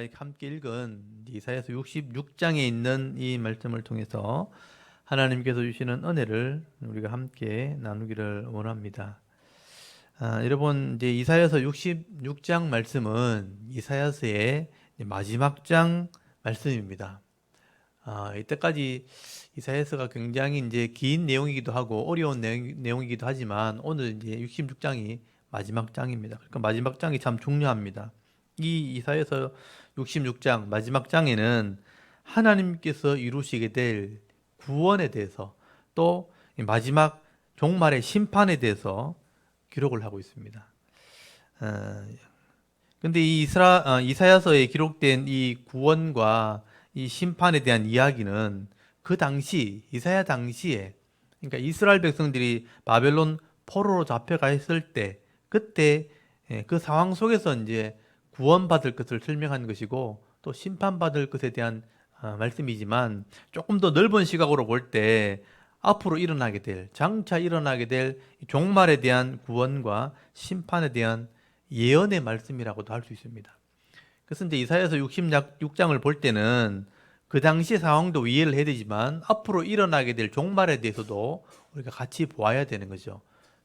우리가 함께 읽은 이사야서 66장에 있는 이 말씀을 통해서 하나님께서 주시는 은혜를 우리가 함께 나누기를 원합니다. 여러분, 이제 이사야서 66장 말씀은 이사야서의 마지막 장 말씀입니다. 이때까지 이사야서가 굉장히 이제 긴 내용이기도 하고 어려운 내용이기도 하지만 오늘 이제 66장이 마지막 장입니다. 그러니까 마지막 장이 참 중요합니다. 이 이사야서 66장 마지막 장에는 하나님께서 이루시게 될 구원에 대해서 또 마지막 종말의 심판에 대해서 기록을 하고 있습니다. 근데 이 이사야서에 기록된 이 구원과 이 심판에 대한 이야기는 그 당시 이사야 당시에, 그러니까 이스라엘 백성들이 바벨론 포로로 잡혀가 있을 때 그때 그 상황 속에서 이제 구원받을 것을 설명한 것이고 또 심판받을 것에 대한 말씀이지만, 조금 더 넓은 시각으로 볼 때 앞으로 일어나게 될, 장차 일어나게 될 종말에 대한 구원과 심판에 대한 예언의 말씀이라고도 할 수 있습니다. 그래서 이제 이사야서 66장을 볼 때는 그 당시 상황도 이해를 해야 되지만 앞으로 일어나게 될 종말에 대해서도 우리가 같이 보아야 되는 거죠.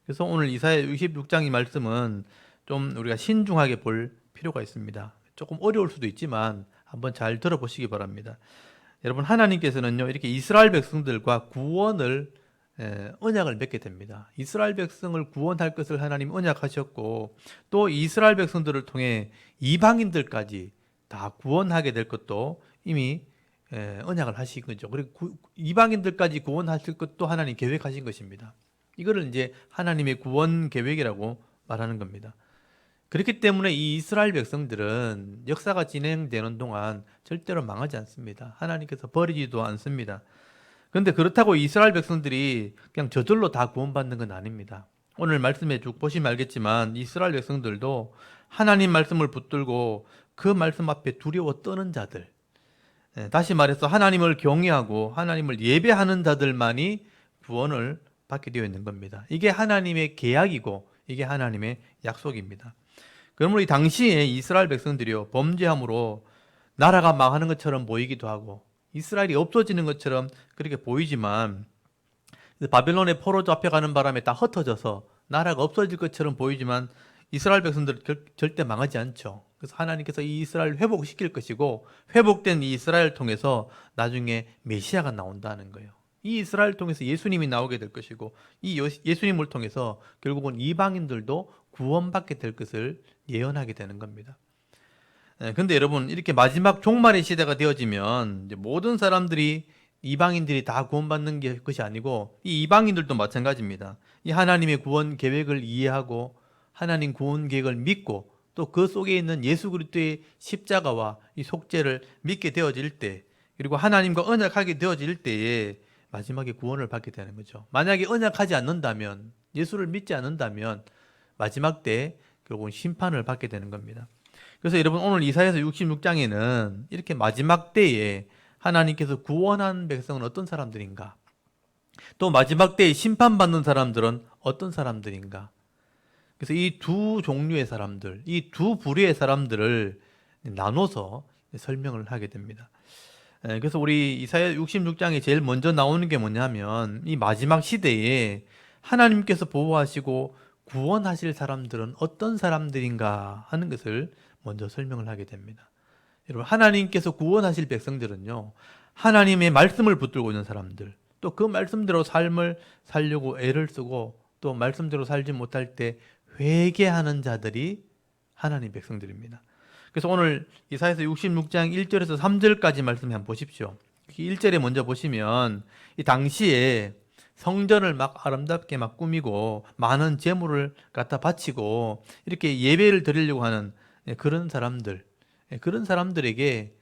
그래서 오늘 이사야 66장의 말씀은 좀 우리가 신중하게 볼 필요가 있습니다. 조금 어려울 수도 있지만 한번 잘 들어보시기 바랍니다. 여러분, 하나님께서는요, 이렇게 이스라엘 백성들과 구원을 언약을 맺게 됩니다. 이스라엘 백성을 구원할 것을 하나님 언약하셨고, 또 이스라엘 백성들을 통해 이방인들까지 다 구원하게 될 것도 이미 언약을 하신 거죠. 그리고 이방인들까지 구원하실 것도 하나님 계획하신 것입니다. 이거를 이제 하나님의 구원 계획이라고 말하는 겁니다. 그렇기 때문에 이 이스라엘 백성들은 역사가 진행되는 동안 절대로 망하지 않습니다. 하나님께서 버리지도 않습니다. 그런데 그렇다고 이스라엘 백성들이 그냥 저절로 다 구원받는 건 아닙니다. 오늘 말씀에 쭉 보시면 알겠지만 이스라엘 백성들도 하나님 말씀을 붙들고 그 말씀 앞에 두려워 떠는 자들, 다시 말해서 하나님을 경외하고 하나님을 예배하는 자들만이 구원을 받게 되어 있는 겁니다. 이게 하나님의 계약이고 이게 하나님의 약속입니다. 그러므로 이 당시에 이스라엘 백성들이요, 범죄함으로 나라가 망하는 것처럼 보이기도 하고 이스라엘이 없어지는 것처럼 그렇게 보이지만, 바벨론에 포로 잡혀가는 바람에 다 흩어져서 나라가 없어질 것처럼 보이지만 이스라엘 백성들은 절대 망하지 않죠. 그래서 하나님께서 이 이스라엘을 회복시킬 것이고, 회복된 이 이스라엘을 통해서 나중에 메시아가 나온다는 거예요. 이 이스라엘을 통해서 예수님이 나오게 될 것이고, 이 예수님을 통해서 결국은 이방인들도 구원받게 될 것을 예언하게 되는 겁니다. 근데 여러분, 이렇게 마지막 종말의 시대가 되어지면 이제 모든 사람들이, 이방인들이 다 구원받는 것이 아니고 이 이방인들도 마찬가지입니다. 이 하나님의 구원 계획을 이해하고 하나님 구원 계획을 믿고 또 그 속에 있는 예수 그리스도의 십자가와 이 속죄를 믿게 되어질 때, 그리고 하나님과 언약하게 되어질 때에 마지막에 구원을 받게 되는 거죠. 만약에 언약하지 않는다면, 예수를 믿지 않는다면 마지막 때 결국은 심판을 받게 되는 겁니다. 그래서 여러분, 오늘 이사야서 66장에는 이렇게 마지막 때에 하나님께서 구원한 백성은 어떤 사람들인가, 또 마지막 때에 심판받는 사람들은 어떤 사람들인가, 그래서 이 두 종류의 사람들, 이 두 부류의 사람들을 나눠서 설명을 하게 됩니다. 그래서 우리 이사야 66장에 제일 먼저 나오는 게 뭐냐면, 이 마지막 시대에 하나님께서 보호하시고 구원하실 사람들은 어떤 사람들인가 하는 것을 먼저 설명을 하게 됩니다. 여러분, 하나님께서 구원하실 백성들은요, 하나님의 말씀을 붙들고 있는 사람들, 또 그 말씀대로 삶을 살려고 애를 쓰고 또 말씀대로 살지 못할 때 회개하는 자들이 하나님 백성들입니다. 그래서 오늘 이사야서 66장 1절에서 3절까지 말씀 한번 보십시오. 1절에 먼저 보시면, 이 당시에 성전을 막 아름답게 막 꾸미고 많은 재물을 갖다 바치고 이렇게 예배를 드리려고 하는 그런 사람들, 그런 사람들에게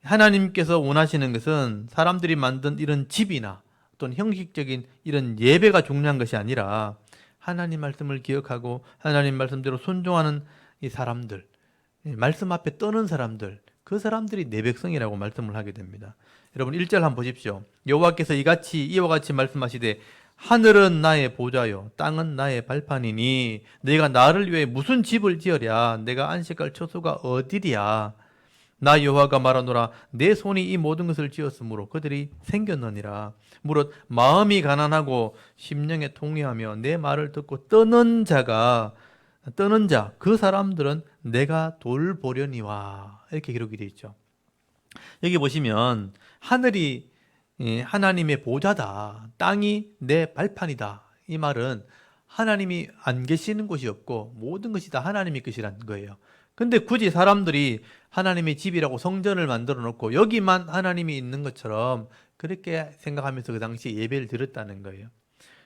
하나님께서 원하시는 것은 사람들이 만든 이런 집이나 어떤 형식적인 이런 예배가 중요한 것이 아니라 하나님 말씀을 기억하고 하나님 말씀대로 순종하는 이 사람들, 말씀 앞에 떠는 사람들, 그 사람들이 내 백성이라고 말씀을 하게 됩니다. 여러분, 1절 한번 보십시오. 여호와께서 이와 같이 말씀하시되, 하늘은 나의 보좌요 땅은 나의 발판이니 내가 나를 위해 무슨 집을 지으랴, 내가 안식할 처소가 어디랴. 나 여호와가 말하노라 내 손이 이 모든 것을 지었으므로 그들이 생겼느니라. 무릇 마음이 가난하고 심령에 통회하며 내 말을 듣고 떠는 자 그 사람들은 내가 돌보려니와. 이렇게 기록이 되어 있죠. 여기 보시면 하늘이 하나님의 보좌다, 땅이 내 발판이다. 이 말은 하나님이 안 계시는 곳이 없고 모든 것이 다 하나님의 것이라는 거예요. 근데 굳이 사람들이 하나님의 집이라고 성전을 만들어 놓고 여기만 하나님이 있는 것처럼 그렇게 생각하면서 그 당시에 예배를 드렸다는 거예요.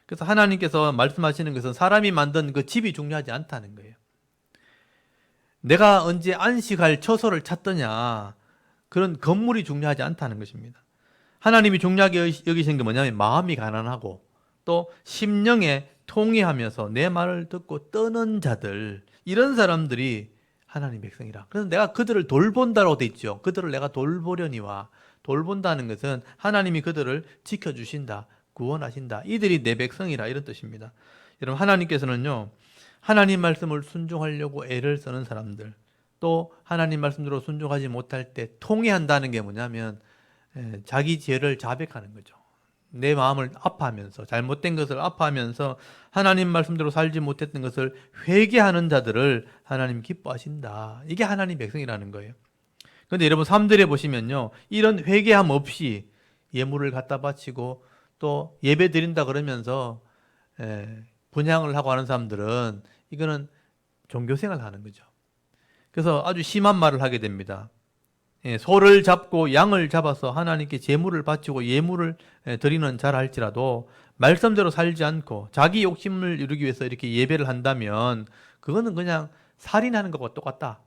그래서 하나님께서 말씀하시는 것은 사람이 만든 그 집이 중요하지 않다는 거예요. 내가 언제 안식할 처소를 찾더냐, 그런 건물이 중요하지 않다는 것입니다. 하나님이 중요하게 여기신 게 뭐냐면 마음이 가난하고 또 심령에 통회하면서 내 말을 듣고 떠는 자들, 이런 사람들이 하나님 백성이라. 그래서 내가 그들을 돌본다라고 돼 있죠. 그들을 내가 돌보려니와. 돌본다는 것은 하나님이 그들을 지켜주신다, 구원하신다, 이들이 내 백성이라, 이런 뜻입니다. 여러분, 하나님께서는요, 하나님 말씀을 순종하려고 애를 쓰는 사람들, 또 하나님 말씀대로 순종하지 못할 때 통회한다는 게 뭐냐면 자기 죄를 자백하는 거죠. 내 마음을 아파하면서, 잘못된 것을 아파하면서 하나님 말씀대로 살지 못했던 것을 회개하는 자들을 하나님 기뻐하신다. 이게 하나님 백성이라는 거예요. 그런데 여러분, 3절에 보시면요, 이런 회개함 없이 예물을 갖다 바치고 또 예배 드린다 그러면서 분향을 하고 하는 사람들은 이거는 종교생활을 하는 거죠. 그래서 아주 심한 말을 하게 됩니다. 소를 잡고 양을 잡아서 하나님께 제물을 바치고 예물을 드리는 자라 할지라도 말씀대로 살지 않고 자기 욕심을 이루기 위해서 이렇게 예배를 한다면 그거는 그냥 살인하는 것과 똑같다.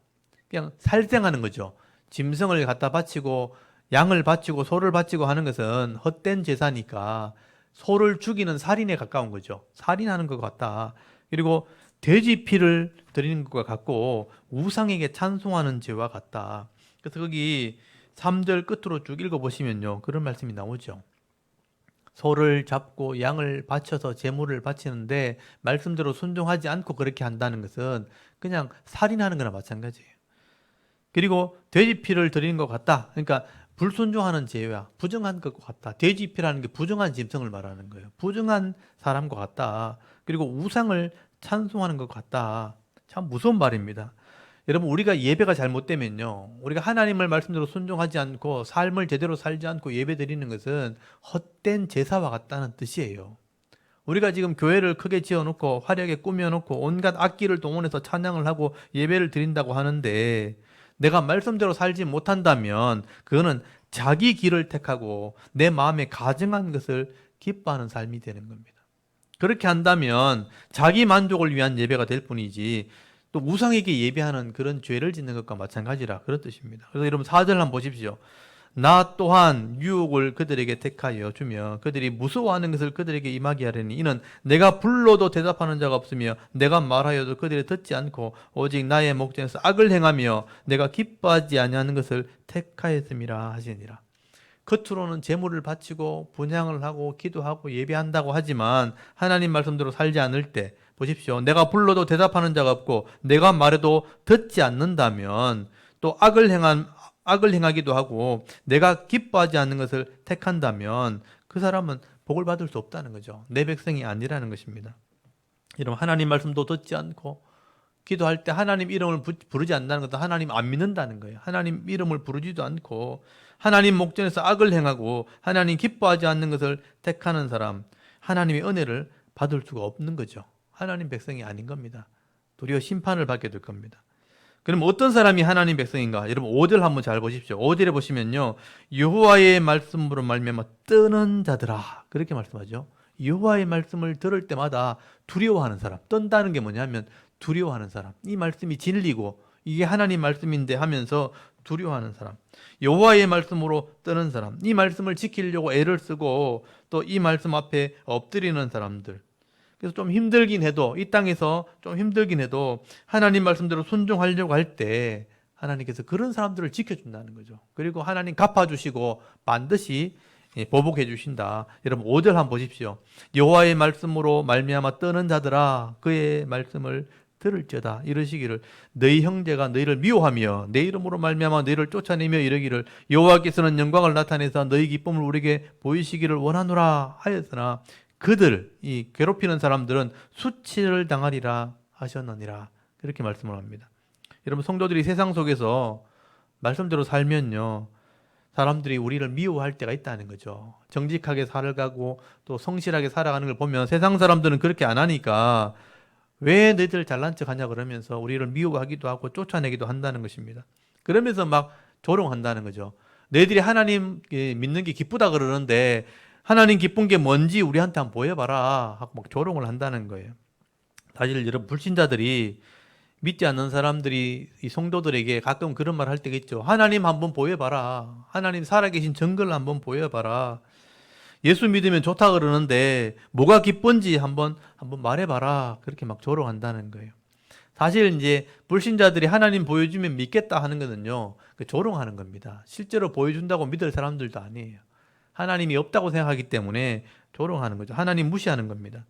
그냥 살생하는 거죠. 짐승을 갖다 바치고 양을 바치고 소를 바치고 하는 것은 헛된 제사니까 소를 죽이는 살인에 가까운 거죠. 살인하는 것 같다. 그리고 돼지 피를 드리는 것과 같고 우상에게 찬송하는 죄와 같다. 그래서 거기 3절 끝으로 쭉 읽어보시면요, 그런 말씀이 나오죠. 소를 잡고 양을 바쳐서 제물을 바치는데 말씀대로 순종하지 않고 그렇게 한다는 것은 그냥 살인하는 거나 마찬가지예요. 그리고 돼지 피를 드리는 것 같다. 그러니까 불순종하는 죄와 부정한 것과 같다. 돼지 피라는 게 부정한 짐승을 말하는 거예요. 부정한 사람과 같다. 그리고 우상을 찬송하는 것 같다. 참 무서운 말입니다. 여러분, 우리가 예배가 잘못되면요, 우리가 하나님을 말씀대로 순종하지 않고 삶을 제대로 살지 않고 예배 드리는 것은 헛된 제사와 같다는 뜻이에요. 우리가 지금 교회를 크게 지어놓고 화려하게 꾸며놓고 온갖 악기를 동원해서 찬양을 하고 예배를 드린다고 하는데 내가 말씀대로 살지 못한다면 그거는 자기 길을 택하고 내 마음에 가증한 것을 기뻐하는 삶이 되는 겁니다. 그렇게 한다면 자기 만족을 위한 예배가 될 뿐이지 또 우상에게 예배하는 그런 죄를 짓는 것과 마찬가지라, 그런 뜻입니다. 그래서 여러분 4절 한번 보십시오. 나 또한 유혹을 그들에게 택하여 주며 그들이 무서워하는 것을 그들에게 임하게 하려니 이는 내가 불러도 대답하는 자가 없으며 내가 말하여도 그들이 듣지 않고 오직 나의 목전에서 악을 행하며 내가 기뻐하지 아니하는 것을 택하였음이라 하시니라. 겉으로는 제물을 바치고 분향을 하고 기도하고 예배한다고 하지만 하나님 말씀대로 살지 않을 때 보십시오. 내가 불러도 대답하는 자가 없고 내가 말해도 듣지 않는다면 또 악을 행하기도 하고 내가 기뻐하지 않는 것을 택한다면 그 사람은 복을 받을 수 없다는 거죠. 내 백성이 아니라는 것입니다. 여러분, 하나님 말씀도 듣지 않고 기도할 때 하나님 이름을 부르지 않는다는 것도 하나님 안 믿는다는 거예요. 하나님 이름을 부르지도 않고 하나님 목전에서 악을 행하고 하나님 기뻐하지 않는 것을 택하는 사람, 하나님의 은혜를 받을 수가 없는 거죠. 하나님 백성이 아닌 겁니다. 도리어 심판을 받게 될 겁니다. 그럼 어떤 사람이 하나님 백성인가? 여러분 5절 한번 잘 보십시오. 5절에 보시면요, 여호와의 말씀으로 말미암아 떠는 자들아, 그렇게 말씀하죠. 여호와의 말씀을 들을 때마다 두려워하는 사람, 떤다는 게 뭐냐면 두려워하는 사람, 이 말씀이 진리고 이게 하나님 말씀인데 하면서 두려워하는 사람, 여호와의 말씀으로 떠는 사람, 이 말씀을 지키려고 애를 쓰고 또 이 말씀 앞에 엎드리는 사람들. 그래서 좀 힘들긴 해도, 이 땅에서 좀 힘들긴 해도 하나님 말씀대로 순종하려고 할 때 하나님께서 그런 사람들을 지켜준다는 거죠. 그리고 하나님 갚아주시고 반드시 보복해 주신다. 여러분 5절 한번 보십시오. 여호와의 말씀으로 말미암아 떠는 자들아, 그의 말씀을 들을지어다 이러시기를 너희 형제가 너희를 미워하며 내 이름으로 말미암아 너희를 쫓아내며 이르기를 여호와께서는 영광을 나타내사 너희 기쁨을 우리에게 보이시기를 원하노라 하였으나 그들 이 괴롭히는 사람들은 수치를 당하리라 하셨느니라 그렇게 말씀을 합니다. 여러분 성도들이 세상 속에서 말씀대로 살면요 사람들이 우리를 미워할 때가 있다는 거죠. 정직하게 살아가고 또 성실하게 살아가는 걸 보면 세상 사람들은 그렇게 안 하니까 왜 너희들 잘난 척 하냐 그러면서 우리를 미워하기도 하고 쫓아내기도 한다는 것입니다. 그러면서 막 조롱한다는 거죠. 너희들이 하나님 믿는 게 기쁘다 그러는데 하나님 기쁜 게 뭔지 우리한테 한번 보여봐라 하고 막 조롱을 한다는 거예요. 사실 여러분 불신자들이 믿지 않는 사람들이 이 성도들에게 가끔 그런 말 할 때가 있죠. 하나님 한번 보여봐라. 하나님 살아계신 증거를 한번 보여봐라. 예수 믿으면 좋다 그러는데 뭐가 기쁜지 한번 말해봐라. 그렇게 막 조롱한다는 거예요. 사실 이제 불신자들이 하나님 보여주면 믿겠다 하는 거는요. 조롱하는 겁니다. 실제로 보여준다고 믿을 사람들도 아니에요. 하나님이 없다고 생각하기 때문에 조롱하는 거죠. 하나님 무시하는 겁니다.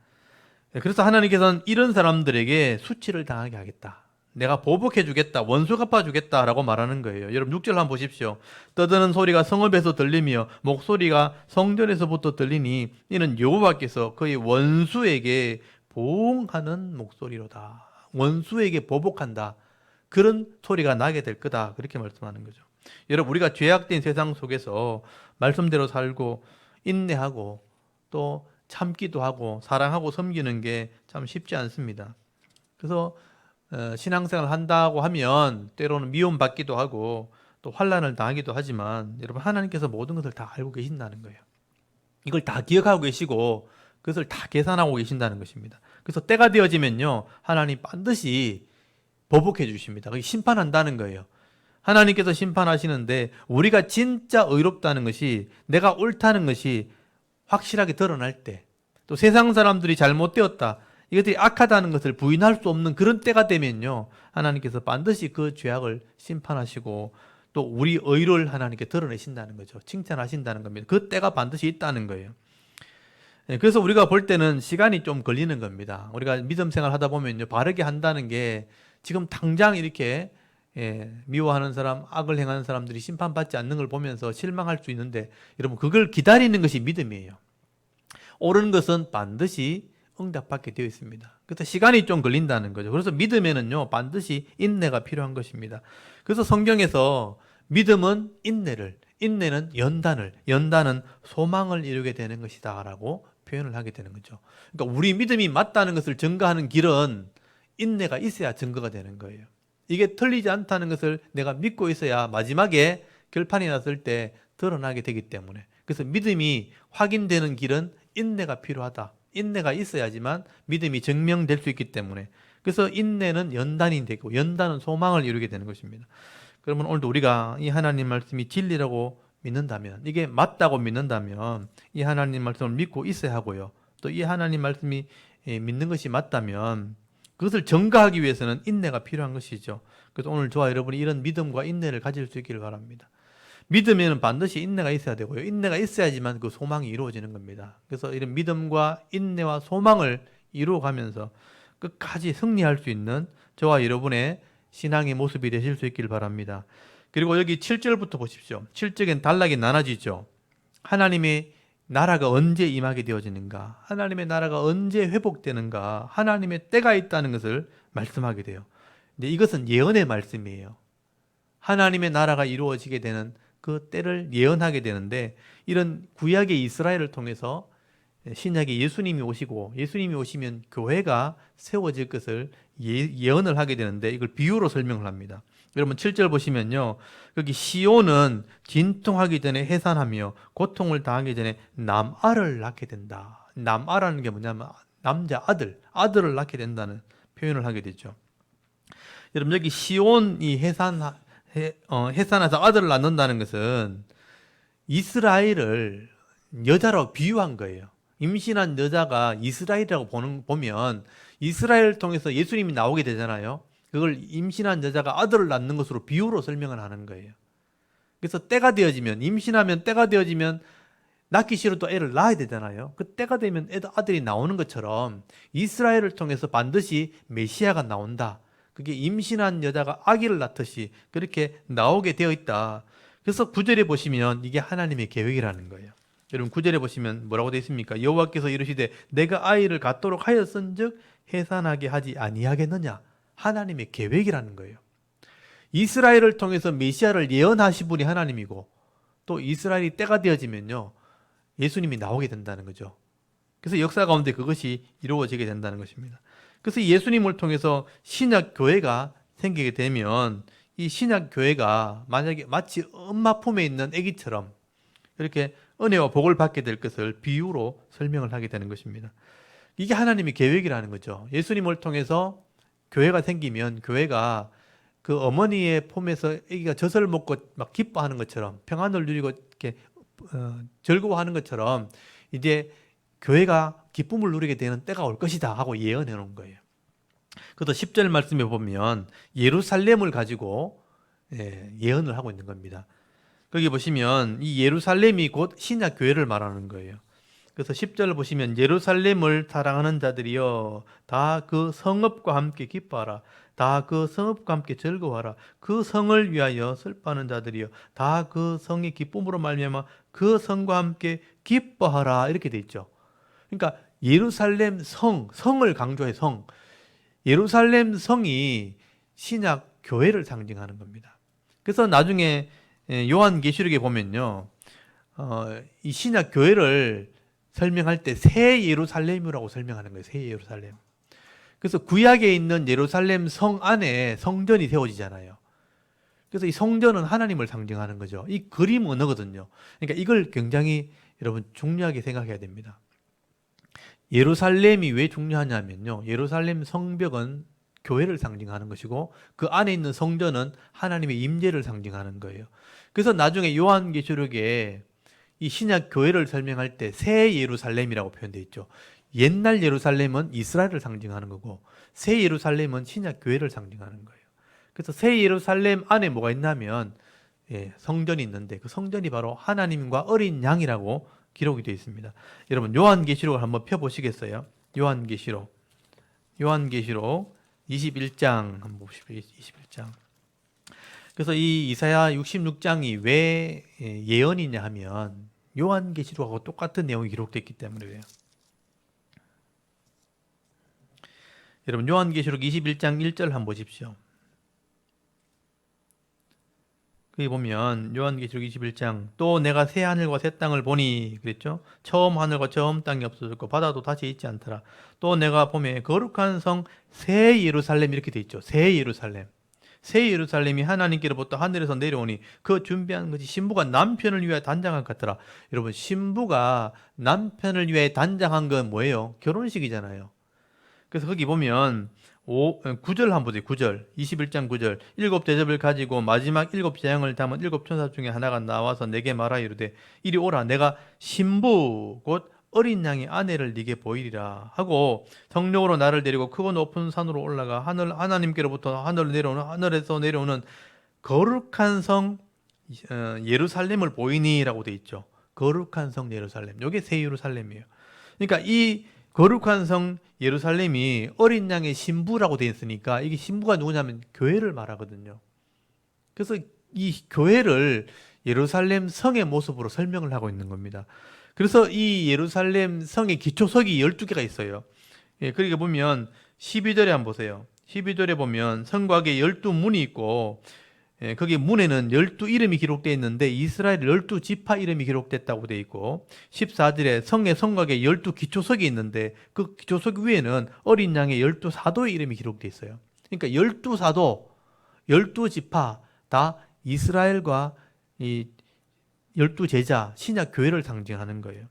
그래서 하나님께서는 이런 사람들에게 수치를 당하게 하겠다. 내가 보복해 주겠다. 원수 갚아 주겠다라고 말하는 거예요. 여러분 6절 한번 보십시오. 떠드는 소리가 성읍에서 들리며 목소리가 성전에서부터 들리니 이는 여호와께서 그의 원수에게 보응하는 목소리로다. 원수에게 보복한다. 그런 소리가 나게 될 거다. 그렇게 말씀하는 거죠. 여러분 우리가 죄악된 세상 속에서 말씀대로 살고 인내하고 또 참기도 하고 사랑하고 섬기는 게 참 쉽지 않습니다. 그래서 신앙생활을 한다고 하면 때로는 미움받기도 하고 또 환난을 당하기도 하지만 여러분 하나님께서 모든 것을 다 알고 계신다는 거예요. 이걸 다 기억하고 계시고 그것을 다 계산하고 계신다는 것입니다. 그래서 때가 되어지면요 하나님 반드시 보복해 주십니다. 그게 심판한다는 거예요. 하나님께서 심판하시는데 우리가 진짜 의롭다는 것이 내가 옳다는 것이 확실하게 드러날 때 또 세상 사람들이 잘못되었다 이것들이 악하다는 것을 부인할 수 없는 그런 때가 되면요 하나님께서 반드시 그 죄악을 심판하시고 또 우리 의를 하나님께 드러내신다는 거죠. 칭찬하신다는 겁니다. 그 때가 반드시 있다는 거예요. 그래서 우리가 볼 때는 시간이 좀 걸리는 겁니다. 우리가 믿음 생활 하다 보면요 바르게 한다는 게 지금 당장 이렇게 미워하는 사람, 악을 행하는 사람들이 심판받지 않는 걸 보면서 실망할 수 있는데 여러분 그걸 기다리는 것이 믿음이에요. 옳은 것은 반드시 응답받게 되어 있습니다. 그래서 시간이 좀 걸린다는 거죠. 그래서 믿음에는요 반드시 인내가 필요한 것입니다. 그래서 성경에서 믿음은 인내를, 인내는 연단을, 연단은 소망을 이루게 되는 것이다 라고 표현을 하게 되는 거죠. 그러니까 우리 믿음이 맞다는 것을 증거하는 길은 인내가 있어야 증거가 되는 거예요. 이게 틀리지 않다는 것을 내가 믿고 있어야 마지막에 결판이 났을 때 드러나게 되기 때문에 그래서 믿음이 확인되는 길은 인내가 필요하다. 인내가 있어야지만 믿음이 증명될 수 있기 때문에 그래서 인내는 연단이 되고 연단은 소망을 이루게 되는 것입니다. 그러면 오늘도 우리가 이 하나님 말씀이 진리라고 믿는다면 이게 맞다고 믿는다면 이 하나님 말씀을 믿고 있어야 하고요. 또 이 하나님 말씀이 믿는 것이 맞다면 그것을 증거하기 위해서는 인내가 필요한 것이죠. 그래서 오늘 저와 여러분이 이런 믿음과 인내를 가질 수 있기를 바랍니다. 믿음에는 반드시 인내가 있어야 되고요. 인내가 있어야지만 그 소망이 이루어지는 겁니다. 그래서 이런 믿음과 인내와 소망을 이루어가면서 끝까지 승리할 수 있는 저와 여러분의 신앙의 모습이 되실 수 있기를 바랍니다. 그리고 여기 7절부터 보십시오. 7절엔 단락이 나눠지죠. 하나님의 나라가 언제 임하게 되어지는가? 하나님의 나라가 언제 회복되는가? 하나님의 때가 있다는 것을 말씀하게 돼요. 근데 이것은 예언의 말씀이에요. 하나님의 나라가 이루어지게 되는 그 때를 예언하게 되는데 이런 구약의 이스라엘을 통해서 신약의 예수님이 오시고 예수님이 오시면 교회가 세워질 것을 예언을 하게 되는데 이걸 비유로 설명을 합니다. 여러분 7절 보시면요. 여기 시온은 진통하기 전에 해산하며 고통을 당하기 전에 남아를 낳게 된다. 남아라는 게 뭐냐면 남자 아들을 낳게 된다는 표현을 하게 되죠. 여러분 여기 시온이 해산해서 아들을 낳는다는 것은 이스라엘을 여자로 비유한 거예요. 임신한 여자가 이스라엘이라고 보면 이스라엘을 통해서 예수님이 나오게 되잖아요. 그걸 임신한 여자가 아들을 낳는 것으로 비유로 설명을 하는 거예요. 그래서 때가 되어지면 임신하면 때가 되어지면 낳기 싫어도 또 애를 낳아야 되잖아요. 그 때가 되면 아들이 나오는 것처럼 이스라엘을 통해서 반드시 메시아가 나온다. 그게 임신한 여자가 아기를 낳듯이 그렇게 나오게 되어 있다. 그래서 9절에 보시면 이게 하나님의 계획이라는 거예요. 여러분 9절에 보시면 뭐라고 되어 있습니까? 여호와께서 이르시되 내가 아이를 갖도록 하였은즉 해산하게 하지 아니하겠느냐. 하나님의 계획이라는 거예요. 이스라엘을 통해서 메시아를 예언하신 분이 하나님이고 또 이스라엘이 때가 되어지면요 예수님이 나오게 된다는 거죠. 그래서 역사 가운데 그것이 이루어지게 된다는 것입니다. 그래서 예수님을 통해서 신약 교회가 생기게 되면 이 신약 교회가 만약에 마치 엄마 품에 있는 아기처럼 이렇게 은혜와 복을 받게 될 것을 비유로 설명을 하게 되는 것입니다. 이게 하나님의 계획이라는 거죠. 예수님을 통해서 교회가 생기면 교회가 그 어머니의 품에서 아기가 젖을 먹고 막 기뻐하는 것처럼 평안을 누리고 이렇게 즐거워하는 것처럼 이제 교회가 기쁨을 누리게 되는 때가 올 것이다 하고 예언해 놓은 거예요. 그래서 10절 말씀에 보면 예루살렘을 가지고 예언을 하고 있는 겁니다. 거기 보시면 이 예루살렘이 곧 신약 교회를 말하는 거예요. 그래서 10절을 보시면 예루살렘을 사랑하는 자들이여 다 그 성읍과 함께 기뻐하라. 다 그 성읍과 함께 즐거워하라. 그 성을 위하여 슬퍼하는 자들이여 다 그 성의 기쁨으로 말미암아 그 성과 함께 기뻐하라. 이렇게 돼 있죠. 그러니까 예루살렘 성을 강조해 성. 예루살렘 성이 신약 교회를 상징하는 겁니다. 그래서 나중에 요한계시록에 보면요. 이 신약 교회를 설명할 때 새 예루살렘이라고 설명하는 거예요. 새 예루살렘. 그래서 구약에 있는 예루살렘 성 안에 성전이 세워지잖아요. 그래서 이 성전은 하나님을 상징하는 거죠. 이 그림 언어거든요. 그러니까 이걸 굉장히 여러분 중요하게 생각해야 됩니다. 예루살렘이 왜 중요하냐면요. 예루살렘 성벽은 교회를 상징하는 것이고 그 안에 있는 성전은 하나님의 임재를 상징하는 거예요. 그래서 나중에 요한계시록에 이 신약 교회를 설명할 때 새 예루살렘이라고 표현되어 있죠. 옛날 예루살렘은 이스라엘을 상징하는 거고 새 예루살렘은 신약 교회를 상징하는 거예요. 그래서 새 예루살렘 안에 뭐가 있냐면 성전이 있는데 그 성전이 바로 하나님과 어린 양이라고 기록이 되어 있습니다. 여러분 요한계시록을 한번 펴보시겠어요? 요한계시록 21장 한번 보십시오. 21장. 그래서 이 이사야 66장이 왜 예언이냐 하면 요한계시록하고 똑같은 내용이 기록되어 있기 때문에 그래요. 여러분 요한계시록 21장 1절 한번 보십시오. 거기 보면 요한계시록 21장 또 내가 새 하늘과 새 땅을 보니 그랬죠. 처음 하늘과 처음 땅이 없어졌고 바다도 다시 있지 않더라. 또 내가 보면 거룩한 성 새 예루살렘 이렇게 돼 있죠. 새 예루살렘. 새 예루살렘이 하나님께로부터 하늘에서 내려오니 그 준비한 것이 신부가 남편을 위하여 단장한 것 같더라. 여러분 신부가 남편을 위하여 단장한 건 뭐예요? 결혼식이잖아요. 그래서 거기 보면 9절 한번 보세요. 9절 21장 9절 일곱 대접을 가지고 마지막 일곱 재앙을 담은 일곱 천사 중에 하나가 나와서 내게 말하여 이르되 이리 오라 내가 신부 곧 어린 양의 아내를 네게 보이리라 하고 성령으로 나를 데리고 크고 높은 산으로 올라가 하나님께로부터 하늘에서 내려오는 거룩한 성 예루살렘을 보이니라고 돼 있죠. 거룩한 성 예루살렘. 이게 새 예루살렘이에요. 그러니까 이 거룩한 성 예루살렘이 어린 양의 신부라고 되어 있으니까 이게 신부가 누구냐면 교회를 말하거든요. 그래서 이 교회를 예루살렘 성의 모습으로 설명을 하고 있는 겁니다. 그래서 이 예루살렘 성의 기초석이 12개가 있어요. 그러니까 보면 12절에 한번 보세요. 12절에 보면 성곽에 12문이 있고 거기 문에는 12이름이 기록되어 있는데 이스라엘 12지파 이름이 기록됐다고 되어 있고 14절에 성의 성곽에 12기초석이 있는데 그 기초석 위에는 어린 양의 12사도의 이름이 기록되어 있어요. 그러니까 12사도, 12지파 다 이스라엘과 이 12제자, 신약 교회를 상징하는 거예요.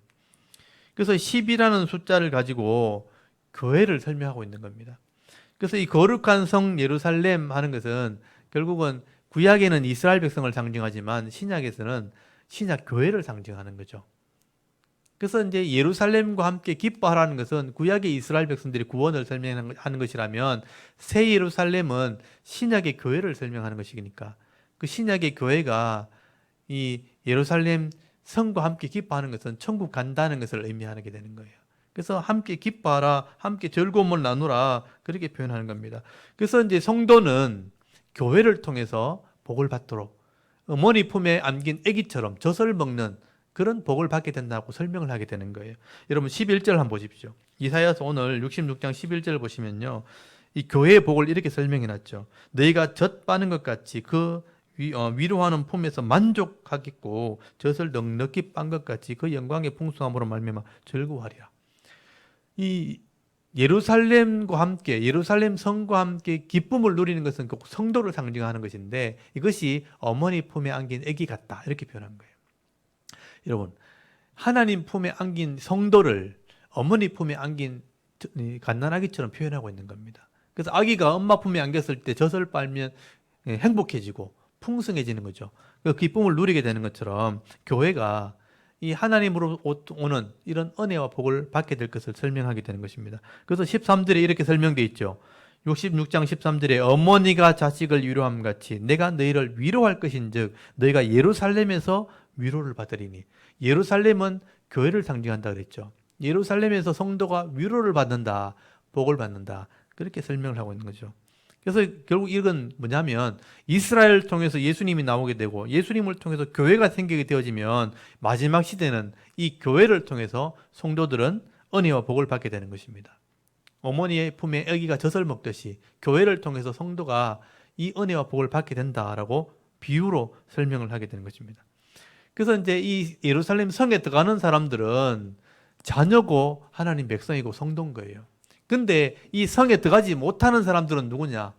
그래서 10이라는 숫자를 가지고 교회를 설명하고 있는 겁니다. 그래서 이 거룩한 성 예루살렘 하는 것은 결국은 구약에는 이스라엘 백성을 상징하지만 신약에서는 신약 교회를 상징하는 거죠. 그래서 이제 예루살렘과 함께 기뻐하라는 것은 구약의 이스라엘 백성들이 구원을 설명하는 것이라면 새 예루살렘은 신약의 교회를 설명하는 것이니까 그 신약의 교회가 이 예루살렘 성과 함께 기뻐하는 것은 천국 간다는 것을 의미하게 되는 거예요. 그래서 함께 기뻐하라, 함께 즐거움을 나누라, 그렇게 표현하는 겁니다. 그래서 이제 성도는 교회를 통해서 복을 받도록 어머니 품에 안긴 아기처럼 젖을 먹는 그런 복을 받게 된다고 설명을 하게 되는 거예요. 여러분 11절 한번 보십시오. 이사야서 오늘 66장 11절 보시면요, 이 교회의 복을 이렇게 설명해 놨죠. 너희가 젖 빠는 것 같이 그 위로하는 품에서 만족하겠고 젖을 넉넉히 빤 것 같이 그 영광의 풍성함으로 말미암아 즐거워하리라. 이 예루살렘과 함께, 예루살렘 성과 함께 기쁨을 누리는 것은 꼭 성도를 상징하는 것인데 이것이 어머니 품에 안긴 아기 같다, 이렇게 표현한 거예요. 여러분, 하나님 품에 안긴 성도를 어머니 품에 안긴 갓난아기처럼 표현하고 있는 겁니다. 그래서 아기가 엄마 품에 안겼을 때 젖을 빨면 행복해지고 풍성해지는 거죠. 그 기쁨을 누리게 되는 것처럼 교회가 이 하나님으로 오는 이런 은혜와 복을 받게 될 것을 설명하게 되는 것입니다. 그래서 13절에 이렇게 설명되어 있죠. 66장 13절에 어머니가 자식을 위로함 같이 내가 너희를 위로할 것인즉 너희가 예루살렘에서 위로를 받으리니. 예루살렘은 교회를 상징한다 그랬죠. 예루살렘에서 성도가 위로를 받는다, 복을 받는다, 그렇게 설명을 하고 있는 거죠. 그래서 결국 이건 뭐냐면 이스라엘을 통해서 예수님이 나오게 되고 예수님을 통해서 교회가 생기게 되어지면 마지막 시대는 이 교회를 통해서 성도들은 은혜와 복을 받게 되는 것입니다. 어머니의 품에 아기가 젖을 먹듯이 교회를 통해서 성도가 이 은혜와 복을 받게 된다라고 비유로 설명을 하게 되는 것입니다. 그래서 이제 이 예루살렘 성에 들어가는 사람들은 자녀고 하나님 백성이고 성도인 거예요. 근데 이 성에 들어가지 못하는 사람들은 누구냐?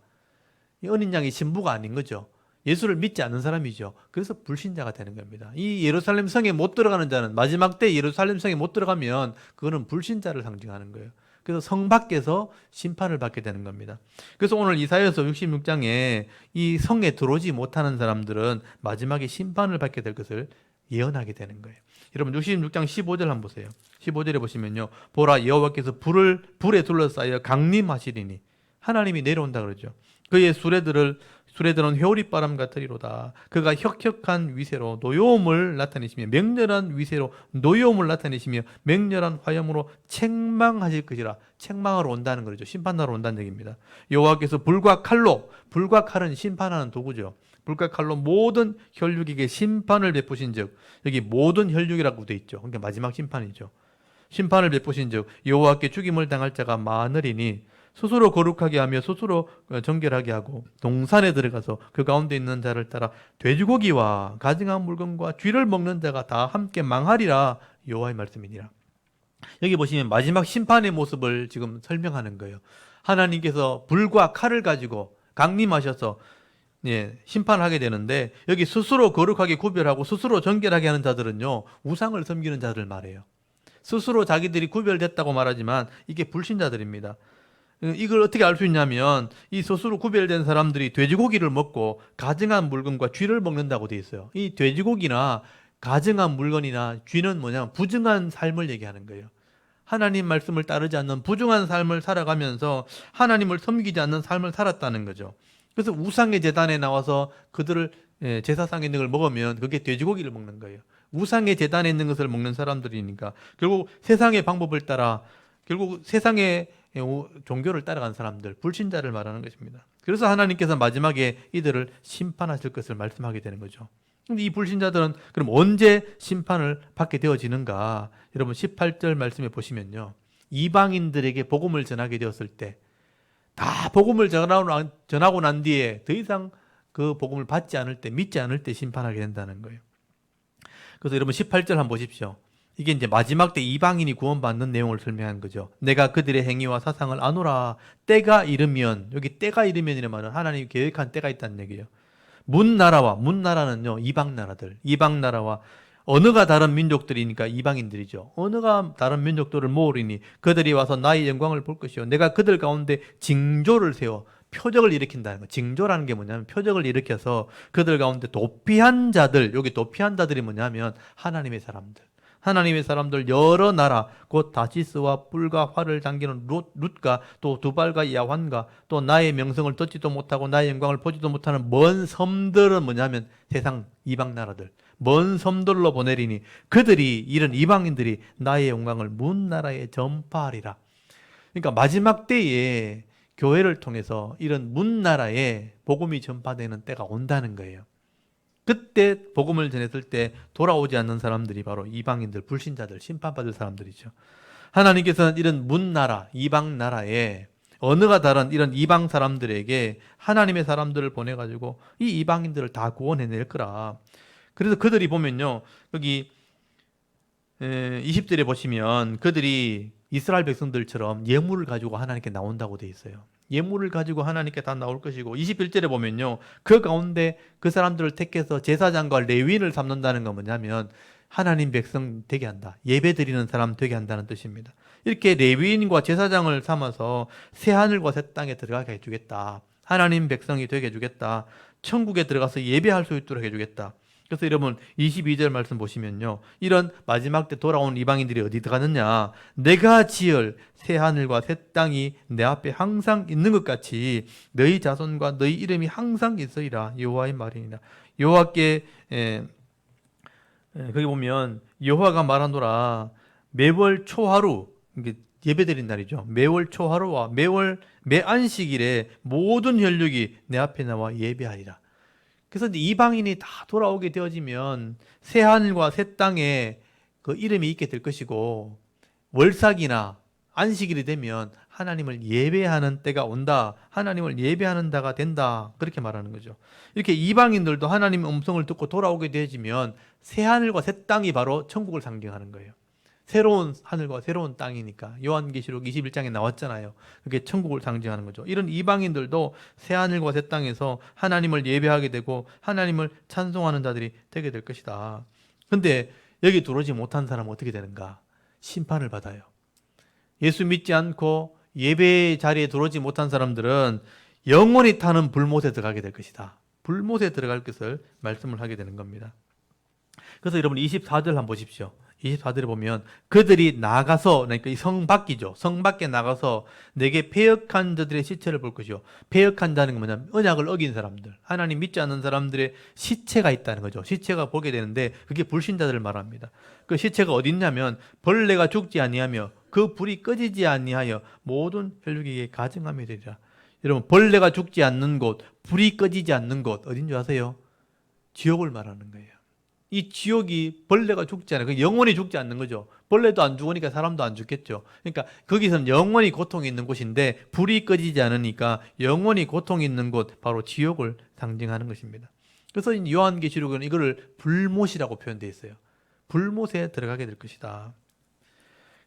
이 어린 양이 신부가 아닌 거죠. 예수를 믿지 않는 사람이죠. 그래서 불신자가 되는 겁니다. 이 예루살렘 성에 못 들어가는 자는, 마지막 때 예루살렘 성에 못 들어가면 그거는 불신자를 상징하는 거예요. 그래서 성 밖에서 심판을 받게 되는 겁니다. 그래서 오늘 이사야서 66장에 이 성에 들어오지 못하는 사람들은 마지막에 심판을 받게 될 것을 예언하게 되는 거예요. 여러분 66장 15절 한번 보세요. 15절에 보시면요, 보라 여호와께서 불에 둘러싸여 강림하시리니. 하나님이 내려온다 그러죠. 그의 수레들은 회오리바람 같으리로다. 그가 혁혁한 위세로 노여움을 나타내시며 맹렬한 위세로 노여움을 나타내시며 맹렬한 화염으로 책망하실 것이라. 책망하러 온다는 거죠. 심판하러 온다는 얘기입니다. 여호와께서 불과 칼은 심판하는 도구죠. 불과 칼로 모든 혈육에게 심판을 베푸신즉, 여기 모든 혈육이라고 돼 있죠. 그러니까 마지막 심판이죠. 심판을 베푸신즉 여호와께 죽임을 당할 자가 많으리니 스스로 거룩하게 하며 스스로 정결하게 하고 동산에 들어가서 그 가운데 있는 자를 따라 돼지고기와 가증한 물건과 쥐를 먹는 자가 다 함께 망하리라. 여호와의 말씀이니라. 여기 보시면 마지막 심판의 모습을 지금 설명하는 거예요. 하나님께서 불과 칼을 가지고 강림하셔서 심판을 하게 되는데, 여기 스스로 거룩하게 구별하고 스스로 정결하게 하는 자들은요, 우상을 섬기는 자들 말이에요. 스스로 자기들이 구별됐다고 말하지만 이게 불신자들입니다. 이걸 어떻게 알 수 있냐면 이 스스로 구별된 사람들이 돼지고기를 먹고 가증한 물건과 쥐를 먹는다고 돼 있어요. 이 돼지고기나 가증한 물건이나 쥐는 뭐냐면 부정한 삶을 얘기하는 거예요. 하나님 말씀을 따르지 않는 부정한 삶을 살아가면서 하나님을 섬기지 않는 삶을 살았다는 거죠. 그래서 우상의 제단에 나와서 그들을 제사상에 있는 걸 먹으면 그게 돼지고기를 먹는 거예요. 우상의 제단에 있는 것을 먹는 사람들이니까 결국 세상의 방법을 따라, 결국 세상의 종교를 따라간 사람들, 불신자를 말하는 것입니다. 그래서 하나님께서 마지막에 이들을 심판하실 것을 말씀하게 되는 거죠. 근데 이 불신자들은 그럼 언제 심판을 받게 되어지는가? 여러분 18절 말씀에 보시면요, 이방인들에게 복음을 전하게 되었을 때, 다 복음을 전하고 난 뒤에 더 이상 그 복음을 받지 않을 때, 믿지 않을 때 심판하게 된다는 거예요. 그래서 여러분 18절 한번 보십시오. 이게 이제 마지막 때 이방인이 구원받는 내용을 설명한 거죠. 내가 그들의 행위와 사상을 아노라. 때가 이르면, 여기 때가 이르면이라는 말은 하나님이 계획한 때가 있다는 얘기예요. 문나라는요, 이방 나라들, 이방 나라와 언어가 다른 민족들이니까 이방인들이죠. 언어가 다른 민족들을 모으리니 그들이 와서 나의 영광을 볼 것이요 내가 그들 가운데 징조를 세워, 표적을 일으킨다는 거. 징조라는 게 뭐냐면 표적을 일으켜서 그들 가운데 도피한 자들, 여기 도피한 자들이 뭐냐면 하나님의 사람들 여러 나라, 곧 다시스와 뿔과 활을 당기는 룻과 또 두발과 야환과 또 나의 명성을 듣지도 못하고 나의 영광을 보지도 못하는 먼 섬들은 뭐냐면 세상 이방 나라들, 먼 섬들로 보내리니 그들이 이런 이방인들이 나의 영광을 문 나라에 전파하리라. 그러니까 마지막 때에 교회를 통해서 이런 문 나라에 복음이 전파되는 때가 온다는 거예요. 그때 복음을 전했을 때 돌아오지 않는 사람들이 바로 이방인들, 불신자들, 심판받을 사람들이죠. 하나님께서는 이런 문 나라, 이방 나라에 언어가 다른 이런 이방 사람들에게 하나님의 사람들을 보내가지고 이 이방인들을 다 구원해낼 거라. 그래서 그들이 보면요, 여기 20절에 보시면 그들이 이스라엘 백성들처럼 예물을 가지고 하나님께 나온다고 돼 있어요. 예물을 가지고 하나님께 다 나올 것이고 21절에 보면요, 그 가운데 그 사람들을 택해서 제사장과 레위인을 삼는다는 건 뭐냐면 하나님 백성 되게 한다, 예배 드리는 사람 되게 한다는 뜻입니다. 이렇게 레위인과 제사장을 삼아서 새 하늘과 새 땅에 들어가게 해주겠다, 하나님 백성이 되게 해주겠다, 천국에 들어가서 예배할 수 있도록 해주겠다. 그래서 여러분 22절 말씀 보시면요, 이런 마지막 때 돌아온 이방인들이 어디 들어가느냐, 내가 지을 새 하늘과 새 땅이 내 앞에 항상 있는 것 같이 너희 자손과 너희 이름이 항상 있으리라, 여호와의 말이니라. 여호와께 거기 보면 여호와가 말하노라, 매월 초하루, 이게 예배드린 날이죠. 매월 초하루와 매월 매 안식일에 모든 혈육이 내 앞에 나와 예배하리라. 그래서 이방인이 다 돌아오게 되어지면 새 하늘과 새 땅에 그 이름이 있게 될 것이고, 월삭이나 안식일이 되면 하나님을 예배하는 때가 온다, 하나님을 예배하는 자가 된다, 그렇게 말하는 거죠. 이렇게 이방인들도 하나님의 음성을 듣고 돌아오게 되어지면 새 하늘과 새 땅이 바로 천국을 상징하는 거예요. 새로운 하늘과 새로운 땅이니까 요한계시록 21장에 나왔잖아요. 그게 천국을 상징하는 거죠. 이런 이방인들도 새 하늘과 새 땅에서 하나님을 예배하게 되고 하나님을 찬송하는 자들이 되게 될 것이다. 근데 여기 들어오지 못한 사람은 어떻게 되는가? 심판을 받아요. 예수 믿지 않고 예배 자리에 들어오지 못한 사람들은 영원히 타는 불못에 들어가게 될 것이다. 불못에 들어갈 것을 말씀을 하게 되는 겁니다. 그래서 여러분 24절 한번 보십시오. 24절에 보면 그들이 나가서, 그러니까 이 성 밖이죠. 성 밖에 나가서 내게 패역한 자들의 시체를 볼 것이요. 패역한 자는 뭐냐면 언약을 어긴 사람들, 하나님 믿지 않는 사람들의 시체가 있다는 거죠. 시체가 보게 되는데 그게 불신자들을 말합니다. 그 시체가 어디 있냐면 벌레가 죽지 아니하며 그 불이 꺼지지 아니하여 모든 혈육에게 가증함이 되리라. 여러분, 벌레가 죽지 않는 곳, 불이 꺼지지 않는 곳 어딘 줄 아세요? 지옥을 말하는 거예요. 이 지옥이 벌레가 죽지 않아요. 영원히 죽지 않는 거죠. 벌레도 안 죽으니까 사람도 안 죽겠죠. 그러니까 거기서는 영원히 고통이 있는 곳인데 불이 꺼지지 않으니까 영원히 고통이 있는 곳, 바로 지옥을 상징하는 것입니다. 그래서 요한계시록은 이거를 불못이라고 표현되어 있어요. 불못에 들어가게 될 것이다.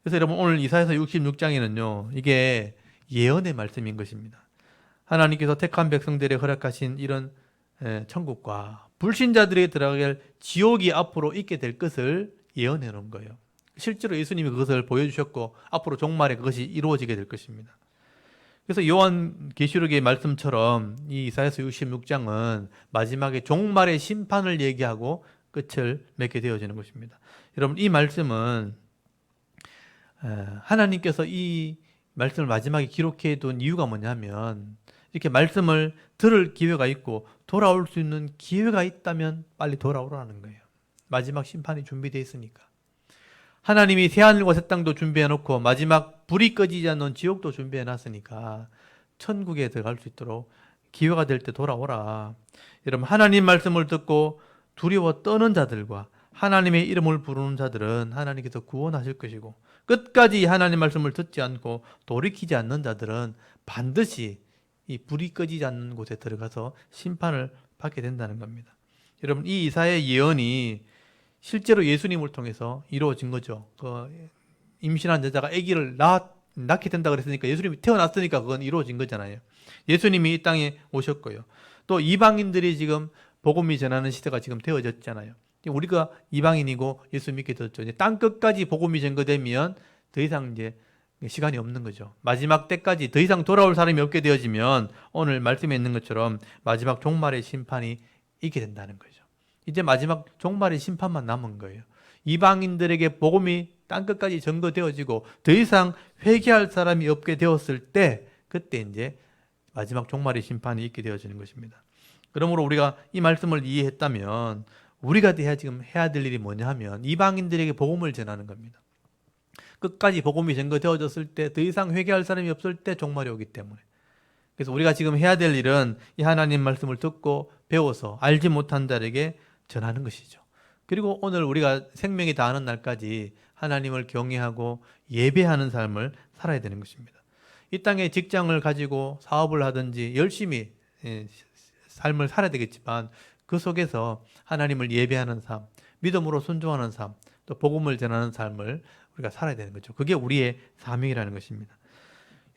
그래서 여러분 오늘 이사야서 66장에는요, 이게 예언의 말씀인 것입니다. 하나님께서 택한 백성들에 허락하신 이런 천국과 불신자들이 들어갈 지옥이 앞으로 있게 될 것을 예언해 놓은 거예요. 실제로 예수님이 그것을 보여주셨고 앞으로 종말에 그것이 이루어지게 될 것입니다. 그래서 요한계시록의 말씀처럼 이 이사야서 66장은 마지막에 종말의 심판을 얘기하고 끝을 맺게 되어지는 것입니다. 여러분, 이 말씀은 하나님께서 이 말씀을 마지막에 기록해 둔 이유가 뭐냐면, 이렇게 말씀을 들을 기회가 있고 돌아올 수 있는 기회가 있다면 빨리 돌아오라는 거예요. 마지막 심판이 준비되어 있으니까. 하나님이 새하늘과 새 땅도 준비해 놓고 마지막 불이 꺼지지 않는 지옥도 준비해 놨으니까 천국에 들어갈 수 있도록 기회가 될 때 돌아오라. 여러분, 하나님 말씀을 듣고 두려워 떠는 자들과 하나님의 이름을 부르는 자들은 하나님께서 구원하실 것이고, 끝까지 하나님 말씀을 듣지 않고 돌이키지 않는 자들은 반드시 이 불이 꺼지지 않는 곳에 들어가서 심판을 받게 된다는 겁니다. 여러분, 이 이사야의 예언이 실제로 예수님을 통해서 이루어진 거죠. 그 임신한 여자가 아기를 낳게 된다 그랬으니까 예수님이 태어났으니까 그건 이루어진 거잖아요. 예수님이 이 땅에 오셨고요. 또 이방인들이 지금 복음이 전하는 시대가 지금 되어졌잖아요. 우리가 이방인이고 예수 믿게 되었죠. 이제 땅 끝까지 복음이 전거되면 더 이상 이제 시간이 없는 거죠. 마지막 때까지 더 이상 돌아올 사람이 없게 되어지면 오늘 말씀에 있는 것처럼 마지막 종말의 심판이 있게 된다는 거죠. 이제 마지막 종말의 심판만 남은 거예요. 이방인들에게 복음이 땅끝까지 전거되어지고 더 이상 회개할 사람이 없게 되었을 때, 그때 이제 마지막 종말의 심판이 있게 되어지는 것입니다. 그러므로 우리가 이 말씀을 이해했다면 우리가 지금 해야 될 일이 뭐냐 하면 이방인들에게 복음을 전하는 겁니다. 끝까지 복음이 전거되어졌을 때 더 이상 회개할 사람이 없을 때 종말이 오기 때문에. 그래서 우리가 지금 해야 될 일은 이 하나님 말씀을 듣고 배워서 알지 못한 자에게 전하는 것이죠. 그리고 오늘 우리가 생명이 다하는 날까지 하나님을 경외하고 예배하는 삶을 살아야 되는 것입니다. 이 땅에 직장을 가지고 사업을 하든지 열심히 삶을 살아야 되겠지만 그 속에서 하나님을 예배하는 삶, 믿음으로 순종하는 삶, 또 복음을 전하는 삶을 우리가 살아야 되는 거죠. 그게 우리의 사명이라는 것입니다.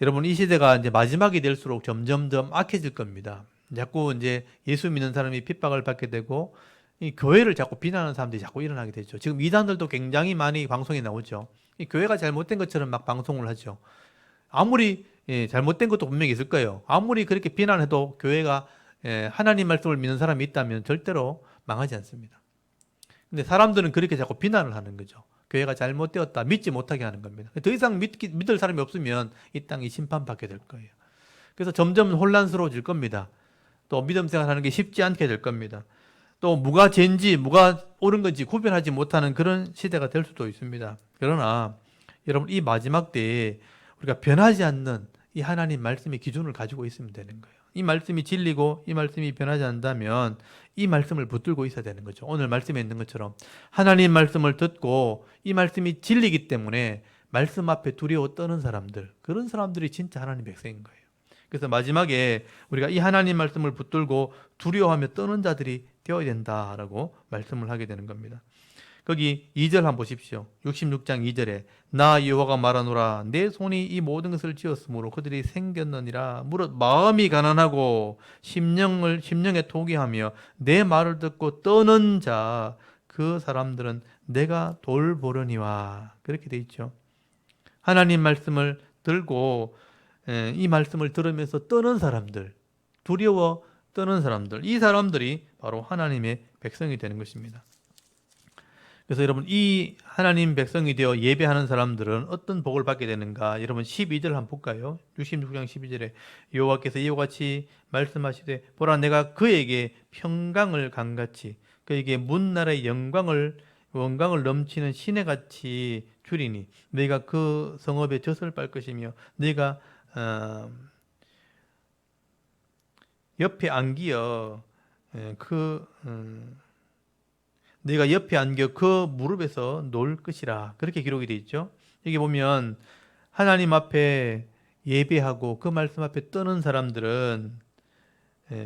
여러분, 이 시대가 이제 마지막이 될수록 점점점 악해질 겁니다. 자꾸 이제 예수 믿는 사람이 핍박을 받게 되고 이 교회를 자꾸 비난하는 사람들이 자꾸 일어나게 되죠. 지금 이단들도 굉장히 많이 방송에 나오죠. 이 교회가 잘못된 것처럼 막 방송을 하죠. 아무리 잘못된 것도 분명히 있을 거예요. 아무리 그렇게 비난해도 교회가 하나님 말씀을 믿는 사람이 있다면 절대로 망하지 않습니다. 근데 사람들은 그렇게 자꾸 비난을 하는 거죠. 교회가 잘못되었다, 믿지 못하게 하는 겁니다. 더 이상 믿을 사람이 없으면 이 땅이 심판받게 될 거예요. 그래서 점점 혼란스러워질 겁니다. 또 믿음 생활하는 게 쉽지 않게 될 겁니다. 또 뭐가 죄인지 뭐가 옳은 건지 구별하지 못하는 그런 시대가 될 수도 있습니다. 그러나 여러분, 이 마지막 때에 우리가 변하지 않는 이 하나님 말씀의 기준을 가지고 있으면 되는 거예요. 이 말씀이 진리고 이 말씀이 변하지 않는다면 이 말씀을 붙들고 있어야 되는 거죠. 오늘 말씀에 있는 것처럼 하나님 말씀을 듣고 이 말씀이 진리이기 때문에 말씀 앞에 두려워 떠는 사람들, 그런 사람들이 진짜 하나님 백성인 거예요. 그래서 마지막에 우리가 이 하나님 말씀을 붙들고 두려워하며 떠는 자들이 되어야 된다라고 말씀을 하게 되는 겁니다. 거기 2절 한번 보십시오. 66장 2절에 나 여호와가 말하노라 내 손이 이 모든 것을 지었으므로 그들이 생겼느니라. 무릇 마음이 가난하고 심령에 토기하며 내 말을 듣고 떠는 자 그 사람들은 내가 돌보려니와. 그렇게 돼 있죠. 하나님 말씀을 들고 이 말씀을 들으면서 떠는 사람들, 두려워 떠는 사람들, 이 사람들이 바로 하나님의 백성이 되는 것입니다. 그래서 여러분, 이 하나님 백성이 되어 예배하는 사람들은 어떤 복을 받게 되는가? 여러분 12절 한번 볼까요? 66장 12절에 여호와께서 이와 같이 말씀하시되 보라 내가 그에게 평강을 강같이 그에게 문나라의 영광을 넘치는 시내같이 주리니 내가 그 성읍에 젖을 빨 것이며 내가 옆에 안기어 내가 옆에 안겨 그 무릎에서 놓을 것이라. 그렇게 기록이 되어 있죠. 여기 보면 하나님 앞에 예배하고 그 말씀 앞에 떠는 사람들은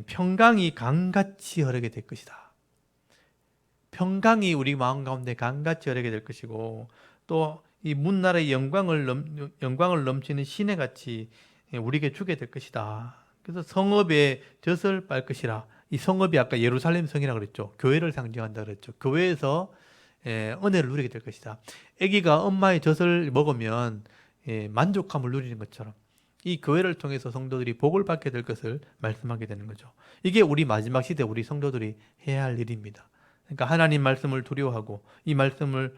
평강이 강같이 흐르게 될 것이다. 평강이 우리 마음 가운데 강같이 흐르게 될 것이고 또 이 문나라의 영광을 넘치는 시내같이 우리에게 주게 될 것이다. 그래서 성읍에 젖을 빨 것이라. 이 성읍이 아까 예루살렘 성이라고 그랬죠. 교회를 상징한다 그랬죠. 교회에서 은혜를 누리게 될 것이다. 아기가 엄마의 젖을 먹으면 만족함을 누리는 것처럼 이 교회를 통해서 성도들이 복을 받게 될 것을 말씀하게 되는 거죠. 이게 우리 마지막 시대 우리 성도들이 해야 할 일입니다. 그러니까 하나님 말씀을 두려워하고 이 말씀을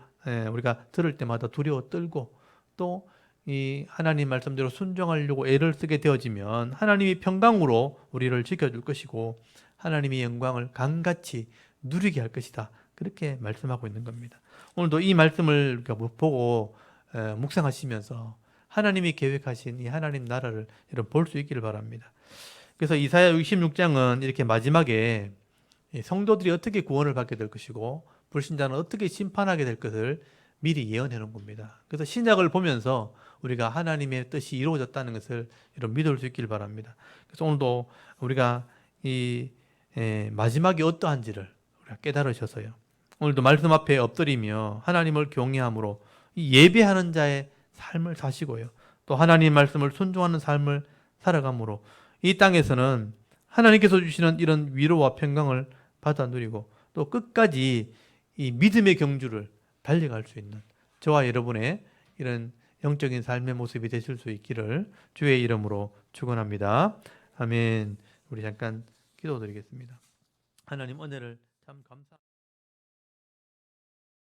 우리가 들을 때마다 두려워 떨고 또 이 하나님 말씀대로 순종하려고 애를 쓰게 되어지면 하나님이 평강으로 우리를 지켜줄 것이고 하나님의 영광을 강같이 누리게 할 것이다. 그렇게 말씀하고 있는 겁니다. 오늘도 이 말씀을 보고 묵상하시면서 하나님이 계획하신 이 하나님 나라를 여러분 볼 수 있기를 바랍니다. 그래서 이사야 66장은 이렇게 마지막에 성도들이 어떻게 구원을 받게 될 것이고 불신자는 어떻게 심판하게 될 것을 미리 예언해 놓은 겁니다. 그래서 신약을 보면서 우리가 하나님의 뜻이 이루어졌다는 것을 여러분 믿을 수 있기를 바랍니다. 그래서 오늘도 우리가 이 마지막이 어떠한지를 우리가 깨달으셔서요. 오늘도 말씀 앞에 엎드리며 하나님을 경외함으로 예배하는 자의 삶을 사시고요. 또 하나님 말씀을 순종하는 삶을 살아감으로 이 땅에서는 하나님께서 주시는 이런 위로와 평강을 받아 누리고 또 끝까지 이 믿음의 경주를 달려갈 수 있는 저와 여러분의 이런 영적인 삶의 모습이 되실 수 있기를 주의 이름으로 축원합니다. 아멘. 우리 잠깐 기도드리겠습니다. 하나님 은혜를 참 감사.